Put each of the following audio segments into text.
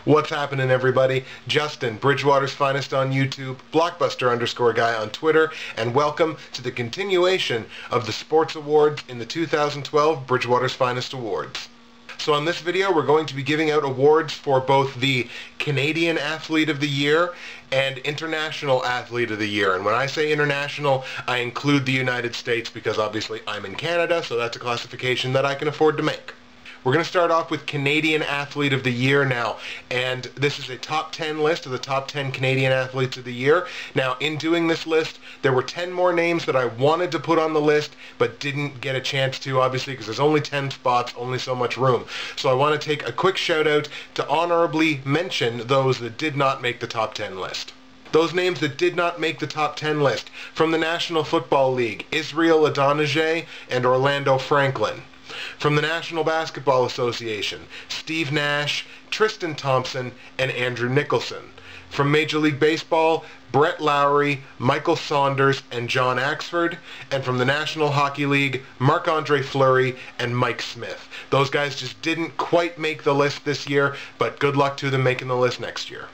What's happening, everybody? Justin, Bridgewater's Finest on YouTube, Blockbuster_guy on Twitter, and welcome to the continuation of the Sports Awards in the 2012 Bridgewater's Finest Awards. So on this video, we're going to be giving out awards for both the Canadian Athlete of the Year and International Athlete of the Year. And when I say international, I include the United States because obviously I'm in Canada, so that's a classification that I can afford to make. We're going to start off with Canadian Athlete of the Year now, and this is a top 10 list of the top 10 Canadian Athletes of the Year. Now, in doing this list, there were 10 more names that I wanted to put on the list, but didn't get a chance to, obviously, because there's only 10 spots, only so much room. So I want to take a quick shout out to honorably mention those that did not make the top 10 list. Those names that did not make the top 10 list: from the National Football League, Israel Adonijah and Orlando Franklin. From the National Basketball Association, Steve Nash, Tristan Thompson, and Andrew Nicholson. From Major League Baseball, Brett Lowry, Michael Saunders, and John Axford. And from the National Hockey League, Marc-Andre Fleury and Mike Smith. Those guys just didn't quite make the list this year, but good luck to them making the list next year.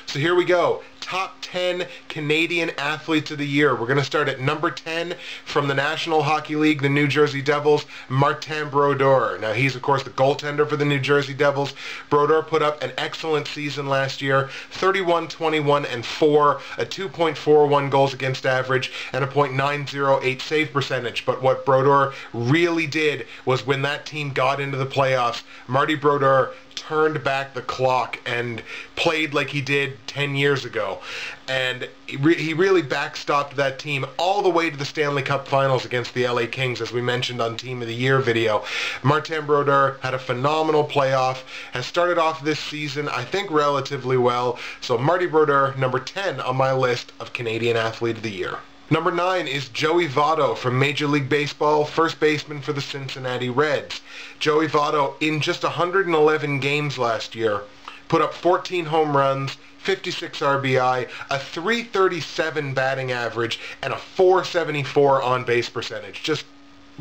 So here we go. Top 10 Canadian Athletes of the Year. We're going to start at number 10 from the National Hockey League, the New Jersey Devils, Martin Brodeur. Now, he's, of course, the goaltender for the New Jersey Devils. Brodeur put up an excellent season last year, 31-21-4, a 2.41 goals against average, and a .908 save percentage. But what Brodeur really did was when that team got into the playoffs, Marty Brodeur turned back the clock and played like he did 10 years ago. And he really backstopped that team all the way to the Stanley Cup Finals against the LA Kings, as we mentioned on Team of the Year video. Martin Brodeur had a phenomenal playoff, has started off this season, I think, relatively well. So Marty Brodeur, number 10 on my list of Canadian Athlete of the Year. Number 9 is Joey Votto from Major League Baseball, first baseman for the Cincinnati Reds. Joey Votto, in just 111 games last year, put up 14 home runs, 56 RBI, a .337 batting average, and a .474 on-base percentage. Just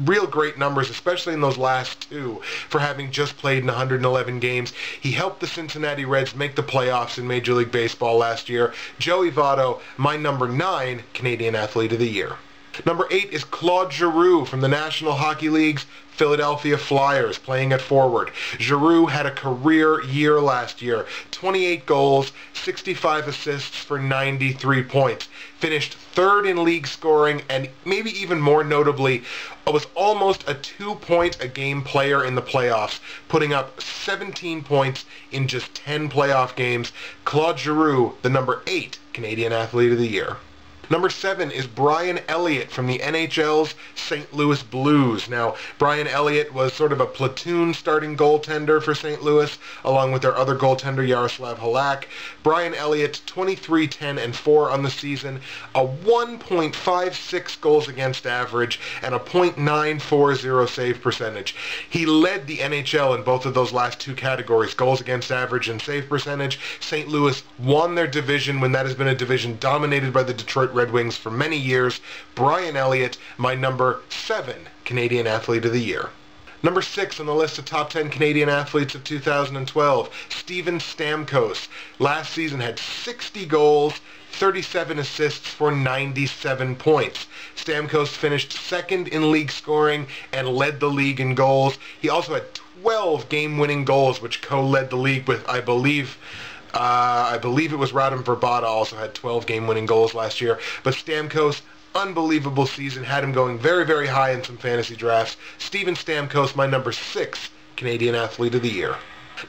real great numbers, especially in those last two, for having just played in 111 games. He helped the Cincinnati Reds make the playoffs in Major League Baseball last year. Joey Votto, my number 9 Canadian Athlete of the Year. Number 8 is Claude Giroux from the National Hockey League's Philadelphia Flyers, playing at forward. Giroux had a career year last year. 28 goals, 65 assists for 93 points. Finished third in league scoring, and maybe even more notably, was almost a 2-point-a-game player in the playoffs, putting up 17 points in just 10 playoff games. Claude Giroux, the number 8 Canadian Athlete of the Year. Number 7 is Brian Elliott from the NHL's St. Louis Blues. Now, Brian Elliott was sort of a platoon starting goaltender for St. Louis, along with their other goaltender, Yaroslav Halak. Brian Elliott, 23-10-4 on the season, a 1.56 goals against average, and a .940 save percentage. He led the NHL in both of those last two categories, goals against average and save percentage. St. Louis won their division when that has been a division dominated by the Detroit Red Wings for many years. Brian Elliott, my number 7 Canadian Athlete of the Year. Number 6 on the list of top 10 Canadian athletes of 2012, Steven Stamkos. Last season had 60 goals, 37 assists for 97 points. Stamkos finished second in league scoring and led the league in goals. He also had 12 game-winning goals, which co-led the league with, I believe it was Radim Verbata also had 12 game-winning goals last year. But Stamkos, unbelievable season, had him going very, very high in some fantasy drafts. Steven Stamkos, my number 6 Canadian Athlete of the Year.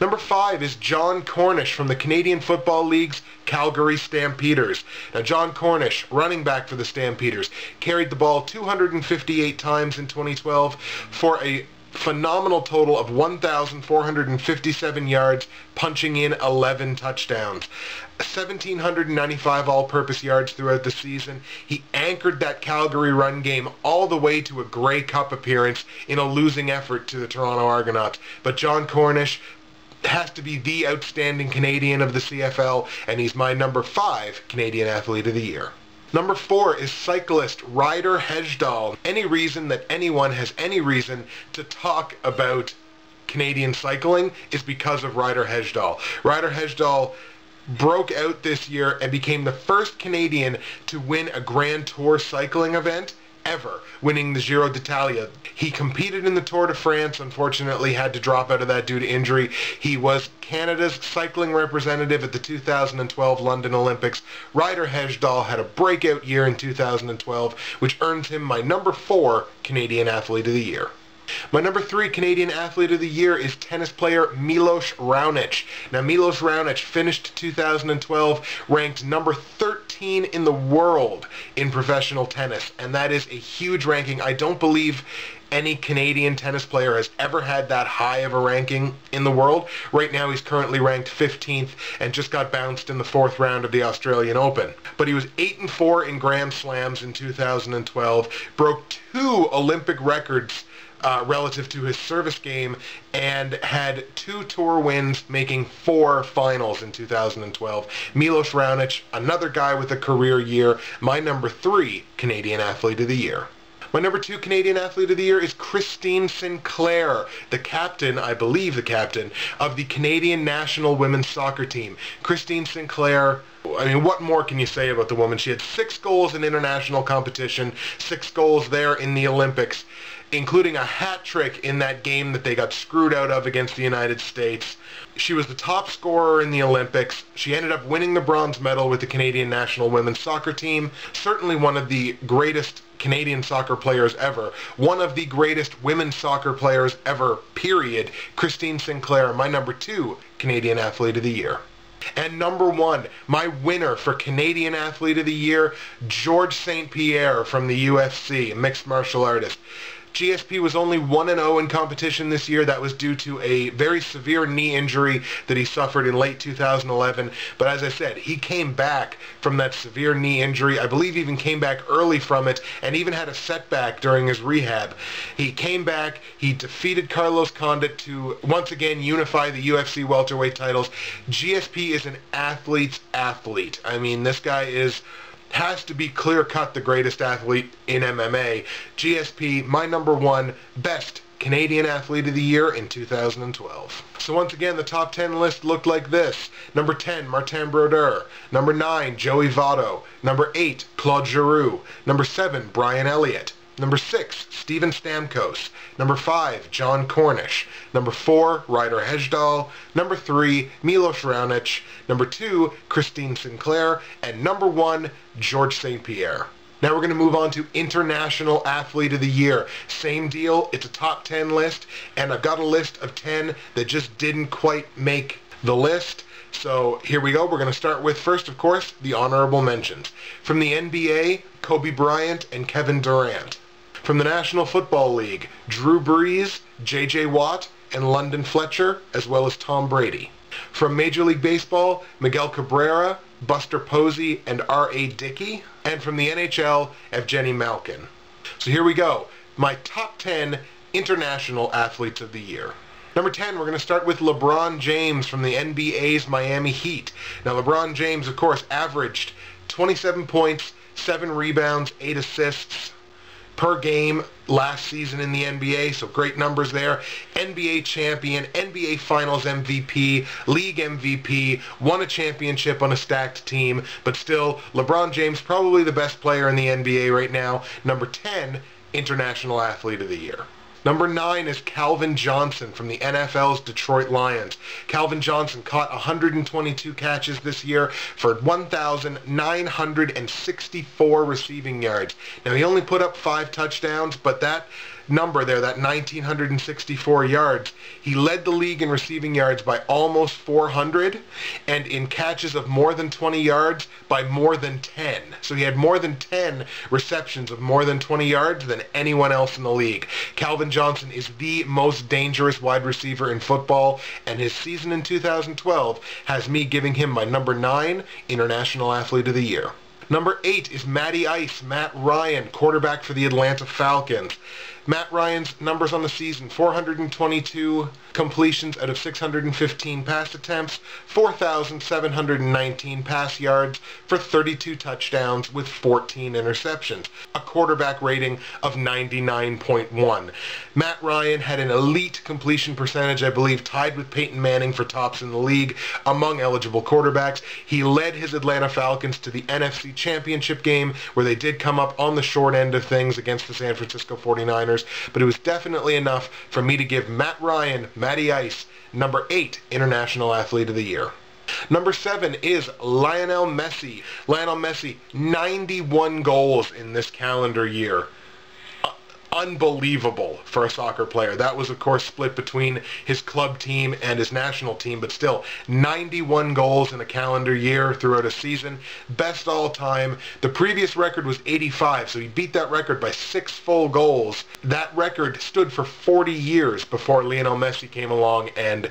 Number 5 is John Cornish from the Canadian Football League's Calgary Stampeders. Now, John Cornish, running back for the Stampeders, carried the ball 258 times in 2012 for a phenomenal total of 1,457 yards, punching in 11 touchdowns. 1,795 all-purpose yards throughout the season. He anchored that Calgary run game all the way to a Grey Cup appearance in a losing effort to the Toronto Argonauts. But John Cornish has to be the outstanding Canadian of the CFL, and he's my number 5 Canadian Athlete of the Year. Number 4 is cyclist Ryder Hejdahl. Any reason that anyone has any reason to talk about Canadian cycling is because of Ryder Hejdahl. Ryder Hejdahl broke out this year and became the first Canadian to win a Grand Tour cycling event ever, winning the Giro d'Italia. He competed in the Tour de France, unfortunately had to drop out of that due to injury. He was Canada's cycling representative at the 2012 London Olympics. Ryder Hejdahl had a breakout year in 2012, which earns him my number 4 Canadian Athlete of the Year. My number 3 Canadian Athlete of the Year is tennis player Milos Raonic. Now, Milos Raonic finished 2012 ranked number 13 in the world in professional tennis, and that is a huge ranking. I don't believe any Canadian tennis player has ever had that high of a ranking in the world. Right now, he's currently ranked 15th and just got bounced in the 4th round of the Australian Open. But he was 8-4 in Grand Slams in 2012, broke 2 Olympic records relative to his service game, and had 2 tour wins, making 4 finals in 2012. Milos Raonic, another guy with a career year, my number 3 Canadian Athlete of the Year. My number 2 Canadian Athlete of the Year is Christine Sinclair, the captain, I believe the captain, of the Canadian national women's soccer team. Christine Sinclair, I mean, what more can you say about the woman? She had 6 goals in international competition, 6 goals there in the Olympics, including a hat trick in that game that they got screwed out of against the United States. She was the top scorer in the Olympics. She ended up winning the bronze medal with the Canadian national women's soccer team. Certainly one of the greatest Canadian soccer players ever. One of the greatest women's soccer players ever, period. Christine Sinclair, my number 2 Canadian Athlete of the Year. And number 1, my winner for Canadian Athlete of the Year, Georges St-Pierre from the UFC, a mixed martial artist. GSP was only 1-0 in competition this year. That was due to a very severe knee injury that he suffered in late 2011. But as I said, he came back from that severe knee injury. I believe even came back early from it and even had a setback during his rehab. He came back, he defeated Carlos Condit to once again unify the UFC welterweight titles. GSP is an athlete's athlete. I mean, this guy has to be clear-cut the greatest athlete in MMA. GSP, my number 1 best Canadian Athlete of the Year in 2012. So once again, the top 10 list looked like this. Number 10, Martin Brodeur. Number 9, Joey Votto. Number 8, Claude Giroux. Number 7, Brian Elliott. Number 6, Steven Stamkos. Number 5, John Cornish. Number 4, Ryder Hejdahl. Number 3, Milos Raonic. Number 2, Christine Sinclair. And number 1, Georges St-Pierre. Now we're going to move on to International Athlete of the Year. Same deal, it's a top 10 list, and I've got a list of 10 that just didn't quite make the list. So here we go. We're going to start with, first, of course, the honorable mentions. From the NBA, Kobe Bryant and Kevin Durant. From the National Football League, Drew Brees, J.J. Watt, and London Fletcher, as well as Tom Brady. From Major League Baseball, Miguel Cabrera, Buster Posey, and R.A. Dickey. And from the NHL, Evgeny Malkin. So here we go. My top 10 International Athletes of the Year. Number 10, we're going to start with LeBron James from the NBA's Miami Heat. Now, LeBron James, of course, averaged 27 points, 7 rebounds, 8 assists per game last season in the NBA, so great numbers there. NBA champion, NBA Finals MVP, League MVP, won a championship on a stacked team, but still, LeBron James, probably the best player in the NBA right now. Number 10, International Athlete of the Year. Number 9 is Calvin Johnson from the NFL's Detroit Lions. Calvin Johnson caught 122 catches this year for 1,964 receiving yards. Now, he only put up 5 touchdowns, but that number there, that 1,964 yards. He led the league in receiving yards by almost 400, and in catches of more than 20 yards by more than 10. So he had more than 10 receptions of more than 20 yards than anyone else in the league. Calvin Johnson is the most dangerous wide receiver in football, and his season in 2012 has me giving him my number 9 International Athlete of the Year. Number 8 is Matty Ice, Matt Ryan, quarterback for the Atlanta Falcons. Matt Ryan's numbers on the season: 422 completions out of 615 pass attempts, 4,719 pass yards for 32 touchdowns with 14 interceptions, a quarterback rating of 99.1. Matt Ryan had an elite completion percentage, I believe tied with Peyton Manning for tops in the league among eligible quarterbacks. He led his Atlanta Falcons to the NFC Championship game, where they did come up on the short end of things against the San Francisco 49ers. But it was definitely enough for me to give Matt Ryan, Matty Ice, number 8 International Athlete of the Year. Number 7 is Lionel Messi. Lionel Messi, 91 goals in this calendar year. Unbelievable for a soccer player. That was, of course, split between his club team and his national team, but still, 91 goals in a calendar year throughout a season. Best all time. The previous record was 85, so he beat that record by 6 full goals. That record stood for 40 years before Lionel Messi came along and,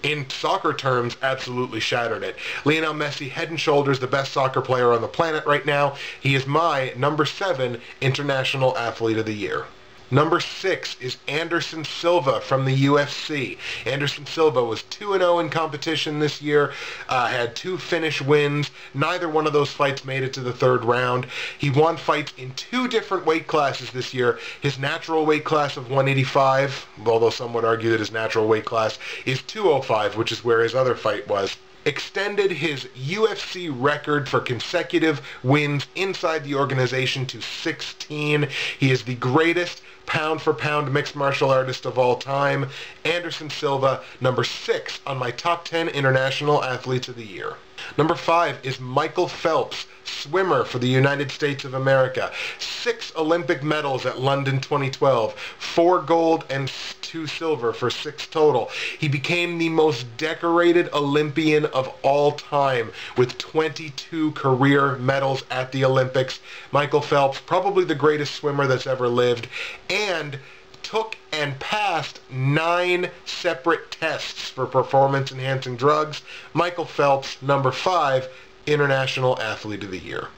in soccer terms, absolutely shattered it. Lionel Messi, head and shoulders the best soccer player on the planet right now. He is my number 7 International Athlete of the Year. Number 6 is Anderson Silva from the UFC. Anderson Silva was 2-0 in competition this year, had 2 finish wins. Neither one of those fights made it to the 3rd round. He won fights in 2 different weight classes this year. His natural weight class of 185, although some would argue that his natural weight class is 205, which is where his other fight was. Extended his UFC record for consecutive wins inside the organization to 16. He is the greatest pound-for-pound mixed martial artist of all time. Anderson Silva, number 6 on my top 10 International Athletes of the Year. Number 5 is Michael Phelps, swimmer for the United States of America. 6 Olympic medals at London 2012, 4 gold and 2 silver for 6 total. He became the most decorated Olympian of all time with 22 career medals at the Olympics. Michael Phelps, probably the greatest swimmer that's ever lived, and took and passed 9 separate tests for performance-enhancing drugs. Michael Phelps, number 5, International Athlete of the Year.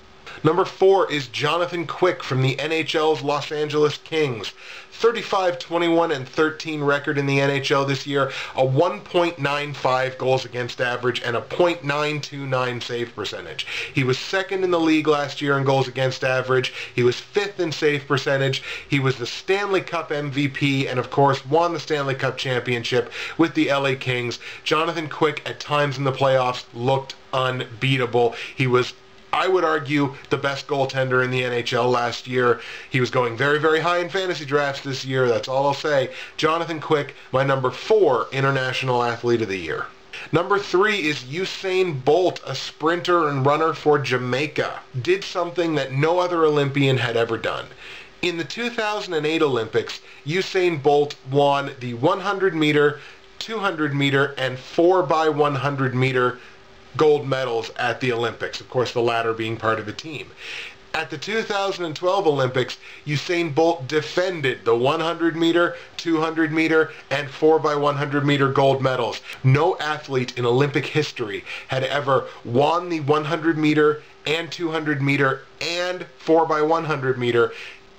Number 4 is Jonathan Quick from the NHL's Los Angeles Kings. 35, 21, and 13 record in the NHL this year, a 1.95 goals against average, and a .929 save percentage. He was 2nd in the league last year in goals against average. He was 5th in save percentage. He was the Stanley Cup MVP and, of course, won the Stanley Cup championship with the LA Kings. Jonathan Quick, at times in the playoffs, looked unbeatable. He was, I would argue, the best goaltender in the NHL last year. He was going very, very high in fantasy drafts this year. That's all I'll say. Jonathan Quick, my number 4 International Athlete of the Year. Number 3 is Usain Bolt, a sprinter and runner for Jamaica. Did something that no other Olympian had ever done. In the 2008 Olympics, Usain Bolt won the 100-meter, 200-meter, and 4x100-meter gold medals at the Olympics, of course the latter being part of a team. At the 2012 Olympics, Usain Bolt defended the 100-meter, 200-meter, and 4x100-meter gold medals. No athlete in Olympic history had ever won the 100-meter and 200-meter and 4x100-meter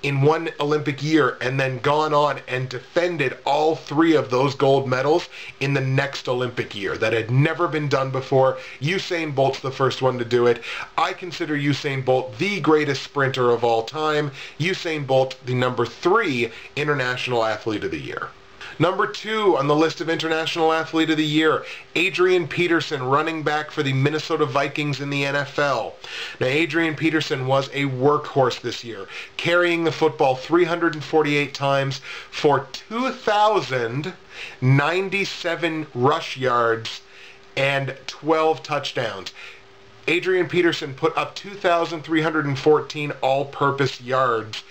in one Olympic year and then gone on and defended all 3 of those gold medals in the next Olympic year. That had never been done before. Usain Bolt's the first one to do it. I consider Usain Bolt the greatest sprinter of all time. Usain Bolt, the number 3 International Athlete of the Year. Number 2 on the list of International Athlete of the Year, Adrian Peterson, running back for the Minnesota Vikings in the NFL. Now, Adrian Peterson was a workhorse this year, carrying the football 348 times for 2,097 rush yards and 12 touchdowns. Adrian Peterson put up 2,314 all-purpose yards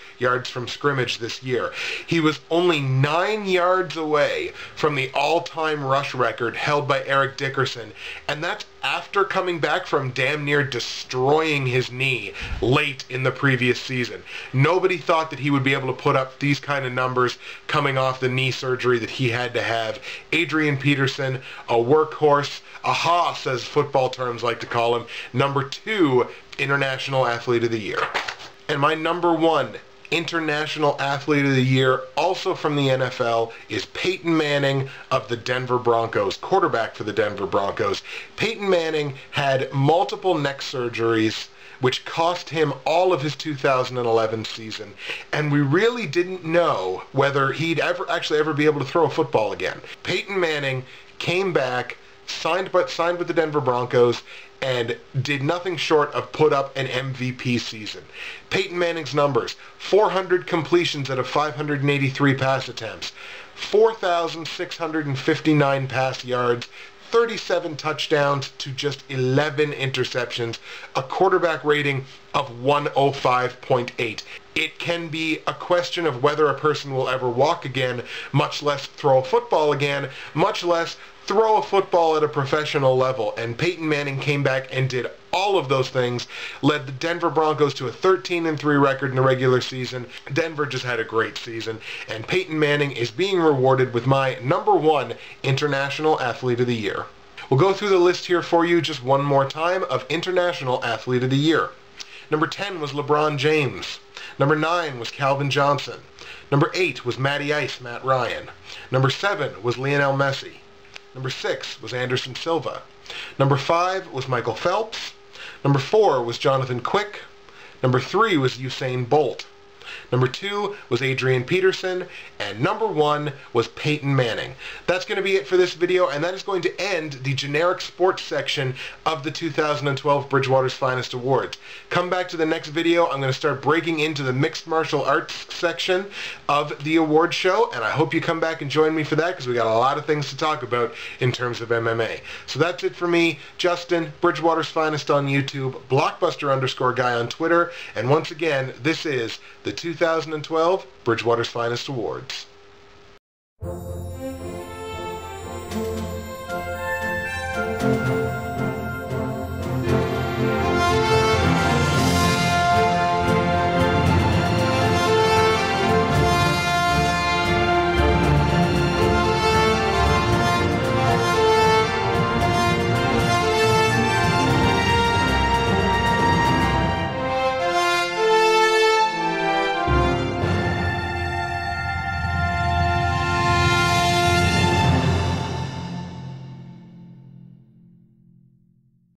from scrimmage this year. He was only 9 yards away from the all-time rush record held by Eric Dickerson, and that's after coming back from damn near destroying his knee late in the previous season. Nobody thought that he would be able to put up these kind of numbers coming off the knee surgery that he had to have. Adrian Peterson, a workhorse, a hoss as football terms like to call him, number 2 International Athlete of the Year. And my number 1 International Athlete of the Year, also from the NFL, is Peyton Manning of the Denver Broncos, quarterback for the Denver Broncos. Peyton Manning had multiple neck surgeries, which cost him all of his 2011 season, and we really didn't know whether he'd ever be able to throw a football again. Peyton Manning came back, signed with the Denver Broncos, and did nothing short of put up an MVP season. Peyton Manning's numbers: 400 completions out of 583 pass attempts, 4,659 pass yards, 37 touchdowns to just 11 interceptions, a quarterback rating of 105.8. It can be a question of whether a person will ever walk again, much less throw a football again, much less throw a football at a professional level. And Peyton Manning came back and did all of those things, led the Denver Broncos to a 13-3 record in the regular season. Denver just had a great season, and Peyton Manning is being rewarded with my number 1 International Athlete of the Year. We'll go through the list here for you just one more time of International Athlete of the Year. Number 10 was LeBron James. Number 9 was Calvin Johnson. Number 8 was Matty Ice, Matt Ryan. Number 7 was Lionel Messi. Number 6 was Anderson Silva. Number 5 was Michael Phelps. Number 4 was Jonathan Quick. Number 3 was Usain Bolt. Number 2 was Adrian Peterson, and number 1 was Peyton Manning. That's going to be it for this video, and that is going to end the generic sports section of the 2012 Bridgewater's Finest Awards. Come back to the next video. I'm going to start breaking into the mixed martial arts section of the award show, and I hope you come back and join me for that, because we got a lot of things to talk about in terms of MMA. So that's it for me, Justin, Bridgewater's Finest on YouTube, Blockbuster_guy on Twitter, and once again, this is the 2012 Bridgewater's Finest Awards.